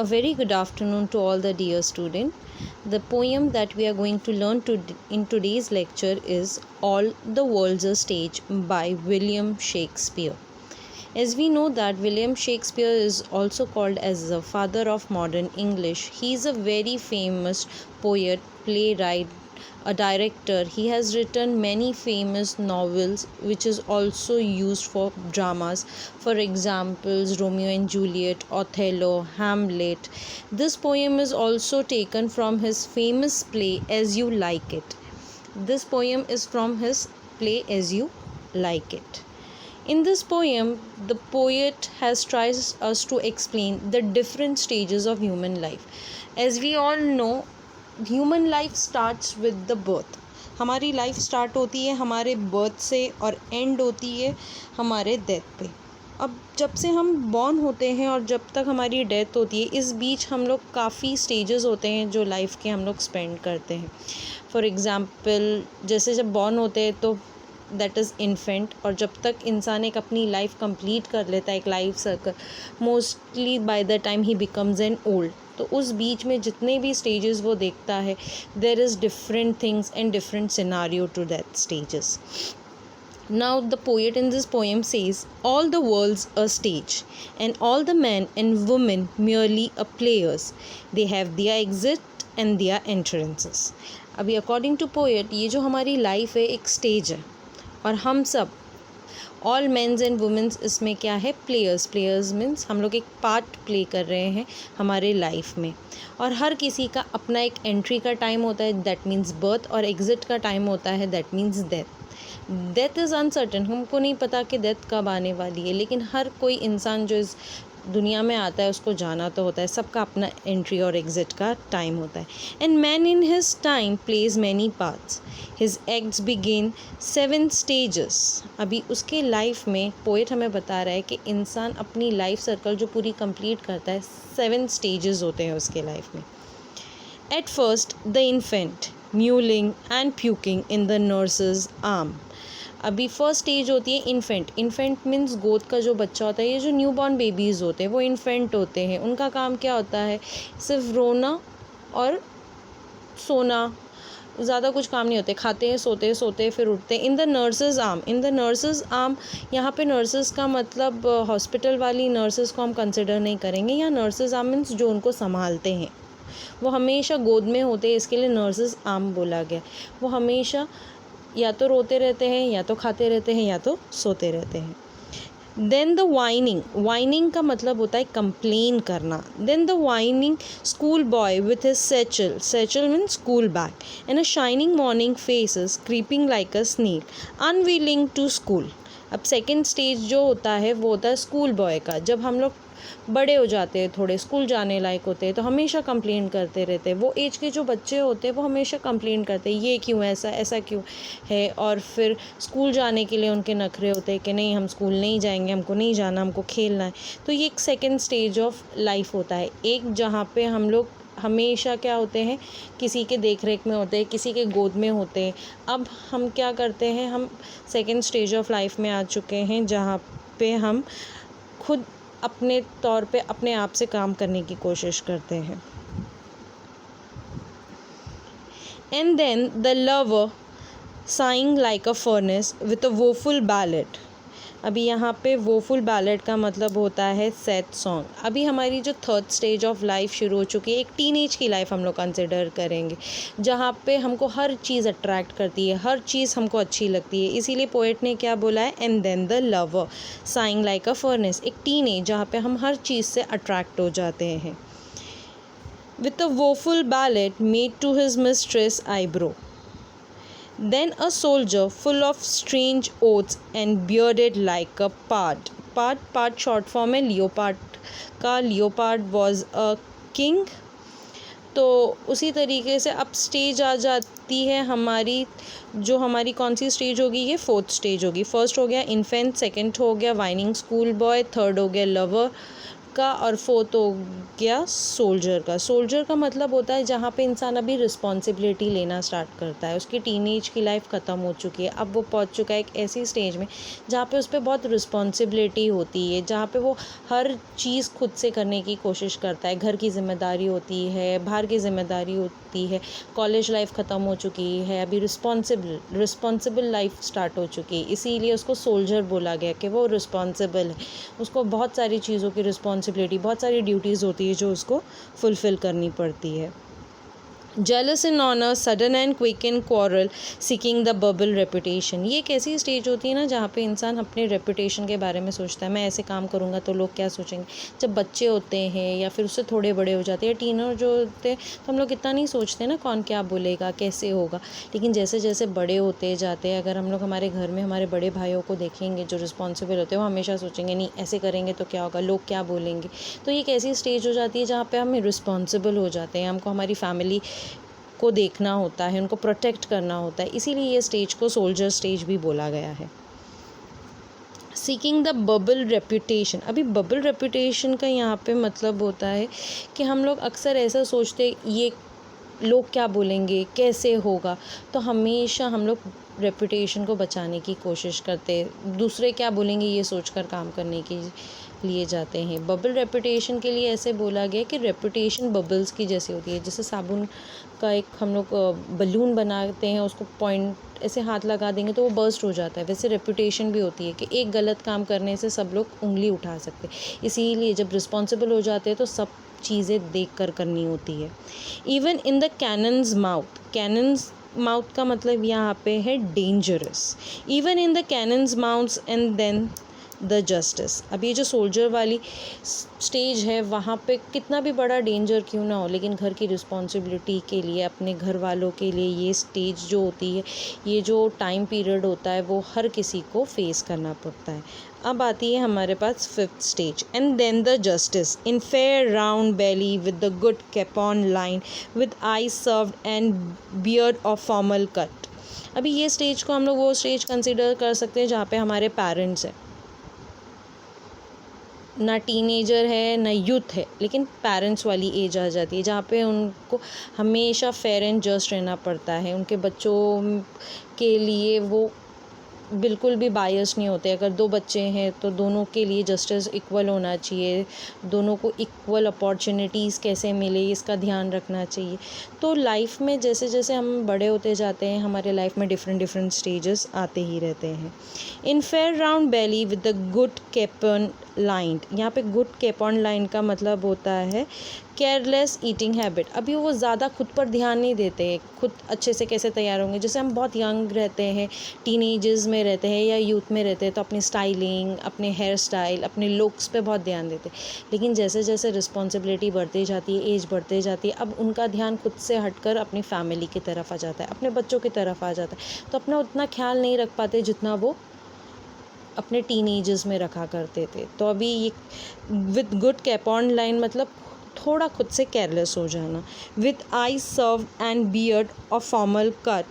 A very good afternoon to all the dear students. The poem that we are going to learn in today's lecture is All the World's a Stage by William Shakespeare. As we know that William Shakespeare is also called as the father of modern English. He is a very famous poet, playwright, a director. He has written many famous novels which is also used for dramas. For examples, Romeo and Juliet, Othello, Hamlet. This poem is also taken from his famous play As You Like It. This poem is from his play As You Like It. In this poem, the poet has tried us to explain the different stages of human life. As we all know, human life starts with the birth. हमारी life start होती है हमारे birth से और and होती है हमारे death पे. अब जब से हम बॉर्न होते हैं और जब तक हमारी डेथ होती है, इस बीच हम लोग काफ़ी स्टेजेस होते हैं जो लाइफ के हम लोग स्पेंड करते हैं. फॉर एग्ज़ाम्पल, जैसे जब बॉर्न होते हैं तो दैट इज़ इन्फेंट, और जब तक इंसान एक अपनी लाइफ कंप्लीट कर लेता है, एक life circle, mostly by the time he becomes an old. तो उस बीच में जितने भी स्टेजेस वो देखता है, there is different things and different scenario to that stages. Now the poet in this poem says, all the world's a stage, and all the men and women merely a players. They have their exit and their entrances. अभी according to poet, ये जो हमारी life है एक stage है, और हम सब ऑल मेंस एंड वुमेंस इसमें क्या है, प्लेयर्स. प्लेयर्स मीन्स हम लोग एक पार्ट प्ले कर रहे हैं हमारे लाइफ में, और हर किसी का अपना एक एंट्री का टाइम होता है, दैट मीन्स बर्थ, और एग्ज़िट का टाइम होता है, that means death. Death is uncertain, हमको नहीं पता कि डेथ कब आने वाली है, लेकिन हर कोई इंसान जो इस दुनिया में आता है उसको जाना तो होता है. सबका अपना एंट्री और एग्ज़िट का टाइम होता है. And man in his time plays many parts, his acts begin 7 stages. अभी उसके लाइफ में पोएट हमें बता रहा है कि इंसान अपनी लाइफ सर्कल जो पूरी कंप्लीट करता है, 7 स्टेजेस होते हैं उसके लाइफ में. At first the infant mewling and puking in the nurses arm. अभी फर्स्ट स्टेज होती है इन्फेंट. इन्फेंट मीन्स गोद का जो बच्चा होता है, ये जो न्यू बॉर्न बेबीज़ होते हैं वो इन्फेंट होते हैं. उनका काम क्या होता है, सिर्फ रोना और सोना, ज़्यादा कुछ काम नहीं होते. खाते हैं, सोते फिर उठते हैं. In the nurses arm. In the nurses arm, यहाँ पे नर्सेज का मतलब हॉस्पिटल वाली नर्सेज को हम कंसिडर नहीं करेंगे. यहाँ नर्सेज आर्म मीन्स जो उनको संभालते हैं, वो हमेशा गोद में होते हैं, इसके लिए नर्सेज आर्म बोला गया. वो हमेशा या तो रोते रहते हैं, या तो खाते रहते हैं, या तो सोते रहते हैं. Then the whining. वाइनिंग का मतलब होता है कंप्लेन करना. Then the whining school boy with his satchel. Satchel means school bag. And a shining morning faces creeping like a snail unwilling to school. अब सेकेंड स्टेज जो होता है वो होता है स्कूल बॉय का. जब हम लोग बड़े हो जाते हैं, थोड़े स्कूल जाने लायक होते हैं, तो हमेशा कंप्लेन करते रहते हैं. वो एज के जो बच्चे होते हैं वो हमेशा कंप्लेन करते हैं, ये क्यों ऐसा, ऐसा क्यों है. और फिर स्कूल जाने के लिए उनके नखरे होते हैं कि नहीं, हम स्कूल नहीं जाएंगे, हमको नहीं जाना, हमको खेलना है. तो ये एक सेकेंड स्टेज ऑफ लाइफ होता है. एक जहाँ पे हम लोग हमेशा क्या होते हैं, किसी के देख रेख में होते हैं, किसी के गोद में होते हैं. अब हम क्या करते हैं, हम सेकेंड स्टेज ऑफ लाइफ में आ चुके हैं जहाँ पे हम खुद अपने तौर पे अपने आप से काम करने की कोशिश करते हैं. And then the lover sighing like a furnace with a woeful ballad. अभी यहाँ पे वोफुल बैलेट का मतलब होता है सैड सॉन्ग. अभी हमारी जो थर्ड स्टेज ऑफ लाइफ शुरू हो चुकी है, एक टीनेज की लाइफ हम लोग कंसिडर करेंगे, जहाँ पे हमको हर चीज़ अट्रैक्ट करती है, हर चीज़ हमको अच्छी लगती है. इसीलिए पोएट ने क्या बोला है, and then the lover sighing like a furnace. एक टीनेज जहाँ पे हम हर चीज़ से अट्रैक्ट हो जाते हैं. With a woeful ballad made to his mistress eyebrow. Then a soldier full of strange oaths and bearded like a pard. Pard short form है leopard का. leopard was a king. तो उसी तरीके से अब स्टेज आ जाती है हमारी, जो हमारी कौन सी स्टेज होगी, ये फोर्थ स्टेज होगी. फर्स्ट हो गया इन्फेंट, सेकंड हो गया वाइनिंग स्कूल बॉय, थर्ड हो गया लवर का, और फोर्थ हो गया सोल्जर का। सोल्जर का मतलब होता है जहाँ पे इंसान अभी रिस्पॉन्सिबिलिटी लेना स्टार्ट करता है, उसकी टीनेज की लाइफ ख़त्म हो चुकी है, अब वो पहुँच चुका है एक ऐसी स्टेज में जहाँ पे उस पर बहुत रिस्पॉन्सिबिलिटी होती है, जहाँ पे वो हर चीज़ खुद से करने की कोशिश करता है। घर की जिम्मेदारी होती है, बाहर की जिम्मेदारी होती है, कॉलेज लाइफ ख़त्म हो चुकी है, अभी रिस्पॉन्सिबल लाइफ स्टार्ट हो चुकी है, इसीलिए उसको सोल्जर बोला गया कि वो रिस्पॉन्सिबल है। उसको बहुत सारी चीज़ों की रिस्पॉन्सिबिलिटी, बहुत सारी ड्यूटीज़ होती है जो उसको फुलफ़िल करनी पड़ती है। Jealous in honour, sudden and quick in quarrel, seeking the bubble reputation. ये एक ऐसी स्टेज होती है ना जहाँ पे इंसान अपने रेपुटेशन के बारे में सोचता है, मैं ऐसे काम करूँगा तो लोग क्या सोचेंगे। जब बच्चे होते हैं या फिर उससे थोड़े बड़े हो जाते हैं, टीनर जो होते हैं, तो हम लोग इतना नहीं सोचते ना कौन क्या बोलेगा, कैसे होगा। लेकिन जैसे जैसे बड़े होते जाते हैं, अगर हम लोग हमारे घर में हमारे बड़े भाइयों को देखेंगे जो रिस्पॉन्सिबल होते हैं, वो हमेशा सोचेंगे नहीं ऐसे करेंगे तो क्या होगा, लोग क्या बोलेंगे। तो ये एक ऐसी स्टेज हो जाती है जहाँ पे हम रिस्पॉन्सिबल हो जाते हैं, हमको हमारी फैमिली को देखना होता है, उनको प्रोटेक्ट करना होता है, इसीलिए ये स्टेज को सोल्जर स्टेज भी बोला गया है। Seeking the bubble reputation. अभी बबल रेपुटेशन का यहाँ पे मतलब होता है कि हम लोग अक्सर ऐसा सोचते ये लोग क्या बोलेंगे, कैसे होगा, तो हमेशा हम लोग रेपुटेशन को बचाने की कोशिश करते, दूसरे क्या बोलेंगे ये सोचकर काम करने के लिए जाते हैं। बबल रेपुटेशन के लिए ऐसे बोला गया कि रेपुटेशन बबल्स की जैसी होती है, जैसे साबुन का एक हम लोग बलून बनाते हैं, उसको पॉइंट ऐसे हाथ लगा देंगे तो वो बर्स्ट हो जाता है, वैसे रेपुटेशन भी होती है कि एक गलत काम करने से सब लोग उंगली उठा सकते हैं। इसीलिए जब रिस्पॉन्सिबल हो जाते हैं तो सब चीज़ें देख कर करनी होती है। Even in the cannon's mouth, cannon's mouth का मतलब यहाँ पे है dangerous. Even in the cannon's mouths and then the justice. अब ये जो सोल्जर वाली स्टेज है वहाँ पे कितना भी बड़ा डेंजर क्यों ना हो, लेकिन घर की रिस्पॉन्सिबिलिटी के लिए, अपने घर वालों के लिए ये स्टेज जो होती है, ये जो टाइम पीरियड होता है, वो हर किसी को फेस करना पड़ता है। अब आती है हमारे पास fifth stage, and then the justice in fair round belly with the good capon line with eyes served and beard of formal cut. अभी ये स्टेज को हम लोग वो स्टेज कंसिडर कर सकते हैं जहाँ पे हमारे पेरेंट्स हैं, ना टीनेजर है ना यूथ है, लेकिन पेरेंट्स वाली एज आ जाती है जहाँ पे उनको हमेशा फेयर एंड जस्ट रहना पड़ता है। उनके बच्चों के लिए वो बिल्कुल भी बायस नहीं होते। अगर दो बच्चे हैं तो दोनों के लिए जस्टिस इक्वल होना चाहिए, दोनों को इक्वल अपॉर्चुनिटीज़ कैसे मिले इसका ध्यान रखना चाहिए। तो लाइफ में जैसे जैसे हम बड़े होते जाते हैं, हमारे लाइफ में डिफरेंट स्टेजेस आते ही रहते हैं। In fair round belly with the good capon line, यहाँ पे गुड कैपन लाइन का मतलब होता है केयरलेस ईटिंग हैबिट। अभी वो ज़्यादा खुद पर ध्यान नहीं देते, खुद अच्छे से कैसे तैयार होंगे। जैसे हम बहुत यंग रहते हैं, टीनेजर्स में रहते हैं या यूथ में रहते हैं, तो अपनी स्टाइलिंग, अपने हेयर स्टाइल, अपने लुक्स पे बहुत ध्यान देते हैं। लेकिन जैसे जैसे रिस्पॉन्सिबिलिटी बढ़ती जाती है, एज बढ़ते जाती है, अब उनका ध्यान खुद से हटकर अपनी फैमिली की तरफ आ जाता है, अपने बच्चों की तरफ आ जाता है, तो अपना उतना ख्याल नहीं रख पाते जितना वो अपने टीनेजर्स में रखा करते थे। तो अभी ये विद गुड कैपॉन लाइन मतलब थोड़ा खुद से केयरलेस हो जाना। With eyes serve and beard of formal cut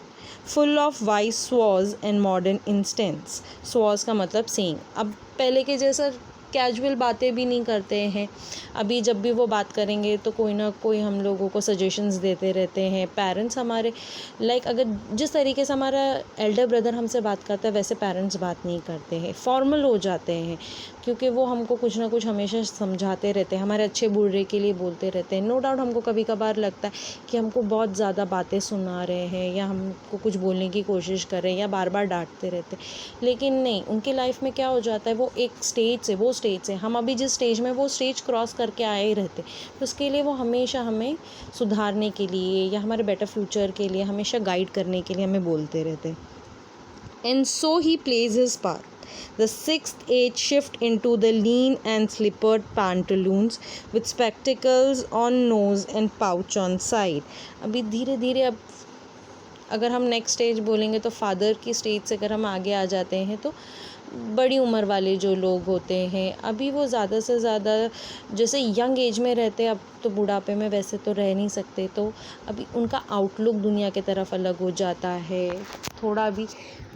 full of wise saws and modern instance. Saws का मतलब सेइंग। अब पहले के जैसा कैजुअल बातें भी नहीं करते हैं, अभी जब भी वो बात करेंगे तो कोई ना कोई हम लोगों को सजेशंस देते रहते हैं। पेरेंट्स हमारे अगर जिस तरीके से हमारा एल्डर ब्रदर हमसे बात करता है वैसे पेरेंट्स बात नहीं करते हैं, फॉर्मल हो जाते हैं, क्योंकि वो हमको कुछ ना कुछ हमेशा समझाते रहते हैं, हमारे अच्छे बुरे के लिए बोलते रहते हैं। नो डाउट हमको कभी कभार लगता है कि हमको बहुत ज़्यादा बातें सुना रहे हैं या हमको कुछ बोलने की कोशिश कर रहे हैं या बार बार डांटते रहते हैं, लेकिन नहीं, उनकी लाइफ में क्या हो जाता है, वो एक स्टेज से वो स्टेज से हम अभी जिस स्टेज में वो स्टेज क्रॉस करके आए ही रहते, तो उसके लिए वो हमेशा हमें सुधारने के लिए या हमारे बेटर फ्यूचर के लिए हमेशा गाइड करने के लिए हमें बोलते रहते। And so he plays his part. The sixth age shift into the lean and slippered pantaloons with spectacles on nose and pouch on side. अभी धीरे धीरे अब अगर हम नेक्स्ट स्टेज बोलेंगे तो फादर की स्टेज से अगर हम आगे आ जाते हैं तो बड़ी उम्र वाले जो लोग होते हैं, अभी वो ज़्यादा से ज़्यादा जैसे यंग एज में रहते, अब तो बुढ़ापे में वैसे तो रह नहीं सकते, तो अभी उनका आउटलुक दुनिया की तरफ अलग हो जाता है। थोड़ा भी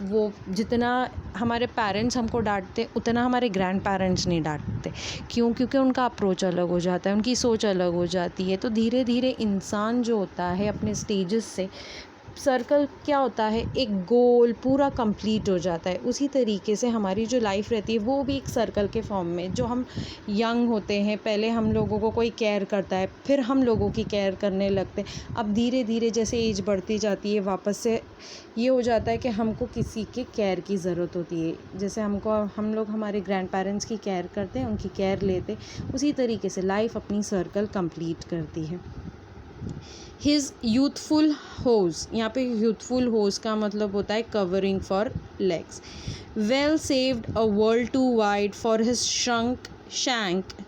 वो जितना हमारे पेरेंट्स हमको डांटते उतना हमारे ग्रैंड पेरेंट्स नहीं डांटते। क्यों? क्योंकि उनका अप्रोच अलग हो जाता है, उनकी सोच अलग हो जाती है। तो धीरे धीरे इंसान जो होता है अपने स्टेजेस से, सर्कल क्या होता है, एक गोल पूरा कंप्लीट हो जाता है। उसी तरीके से हमारी जो लाइफ रहती है वो भी एक सर्कल के फॉर्म में, जो हम यंग होते हैं पहले हम लोगों को कोई केयर करता है, फिर हम लोगों की केयर करने लगते हैं। अब धीरे धीरे जैसे एज बढ़ती जाती है वापस से ये हो जाता है कि हमको किसी के केयर की ज़रूरत होती है। जैसे हम लोग हमारे ग्रैंड पेरेंट्स की केयर करते हैं, उनकी केयर लेते, उसी तरीके से लाइफ अपनी सर्कल कंप्लीट करती है। हिज यूथफुल होज, यहाँ पे यूथफुल होज का मतलब होता है covering for legs. Well saved a world too wide for his shank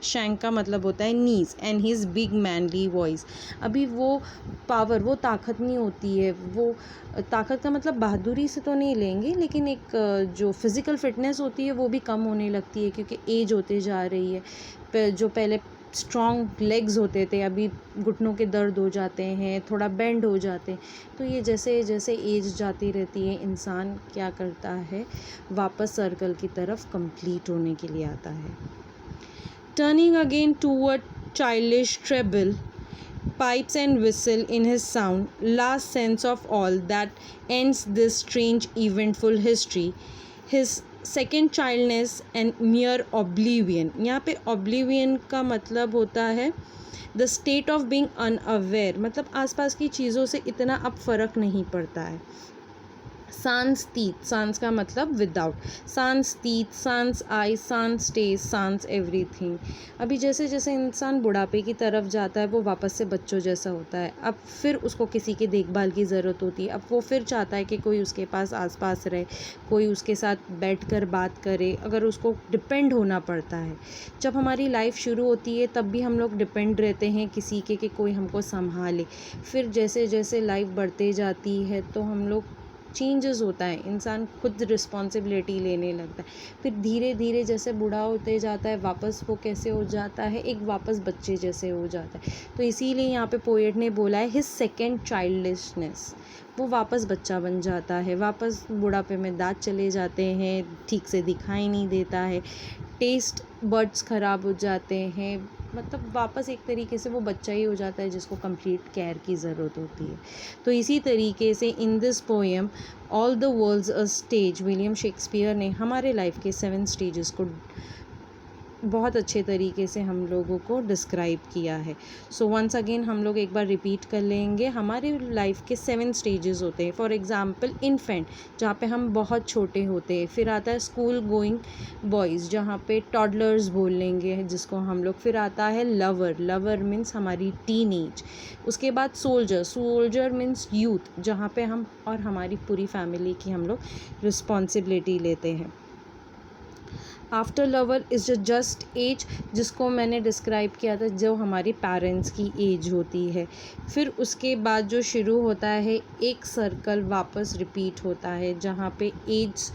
shank का मतलब होता है knees and his big manly voice. अभी वो पावर, वो ताकत नहीं होती है, वो ताकत का मतलब बहादुरी से तो नहीं लेंगे, लेकिन एक जो फिज़िकल फिटनेस होती है वो भी कम होने लगती है क्योंकि एज होते जा रही है। जो पहले स्ट्रॉन्ग लेग्स होते थे अभी घुटनों के दर्द हो जाते हैं, थोड़ा बेंड हो जाते हैं। तो ये जैसे जैसे एज जाती रहती है इंसान क्या करता है, वापस सर्कल की तरफ कंप्लीट होने के लिए आता है। Turning again toward childish treble pipes and whistle in his sound, last sense of all that ends this strange eventful history, his second childness and mere oblivion। यहाँ पे oblivion का मतलब होता है the state of being unaware, मतलब आसपास की चीज़ों से इतना अब फ़र्क नहीं पड़ता है। सांसतीत, सांस का मतलब विदाउट, सांसतीत, सांस आई, सांस स्टेज, सांस एवरीथिंग। अभी जैसे जैसे इंसान बुढ़ापे की तरफ जाता है वो वापस से बच्चों जैसा होता है। अब फिर उसको किसी की देखभाल की ज़रूरत होती है। अब वो फिर चाहता है कि कोई उसके पास आसपास रहे, कोई उसके साथ बैठकर बात करे, अगर उसको डिपेंड होना पड़ता है। जब हमारी लाइफ शुरू होती है तब भी हम लोग डिपेंड रहते हैं किसी के कि कोई हमको संभाले। फिर जैसे जैसे लाइफ बढ़ते जाती है तो हम लोग चेंजेस होता है, इंसान खुद रिस्पॉन्सिबिलिटी लेने लगता है। फिर धीरे धीरे जैसे बूढ़ा होते जाता है वापस वो कैसे हो जाता है, एक वापस बच्चे जैसे हो जाता है। तो इसीलिए यहाँ पे पोएट ने बोला है हिज सेकेंड चाइल्डिशनेस, वो वापस बच्चा बन जाता है, वापस बुढ़ापे में दांत चले जाते हैं, ठीक से दिखाई नहीं देता है, टेस्ट बड्स ख़राब हो जाते हैं, मतलब वापस एक तरीके से वो बच्चा ही हो जाता है जिसको कंप्लीट केयर की ज़रूरत होती है। तो इसी तरीके से in this poem all the world's a stage, William Shakespeare ने हमारे लाइफ के 7 स्टेजेस को बहुत अच्छे तरीके से हम लोगों को डिस्क्राइब किया है। सो वंस अगेन हम लोग एक बार रिपीट कर लेंगे। हमारे लाइफ के 7 स्टेजेस होते हैं। फॉर एग्ज़ाम्पल इन्फेंट, जहाँ पे हम बहुत छोटे होते हैं। फिर आता है स्कूल गोइंग बॉयज़, जहाँ पे टॉडलर्स बोल लेंगे जिसको हम लोग। फिर आता है लवर, लवर मीन्स हमारी टीन एज। उसके बाद सोल्जर, सोल्जर मीन्स यूथ, जहाँ पे हम और हमारी पूरी फैमिली की हम लोग रिस्पॉन्सिबिलिटी लेते हैं। After lover is just age, जिसको मैंने डिस्क्राइब किया था, जो हमारी पेरेंट्स की एज होती है। फिर उसके बाद जो शुरू होता है एक सर्कल वापस रिपीट होता है, जहाँ पे एज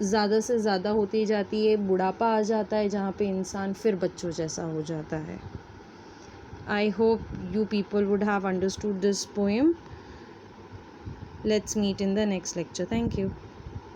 ज़्यादा से ज़्यादा होती जाती है, बुढ़ापा आ जाता है, जहाँ पे इंसान फिर बच्चों जैसा हो जाता है। I hope you people would have understood this poem. Let's meet in the next lecture. Thank you.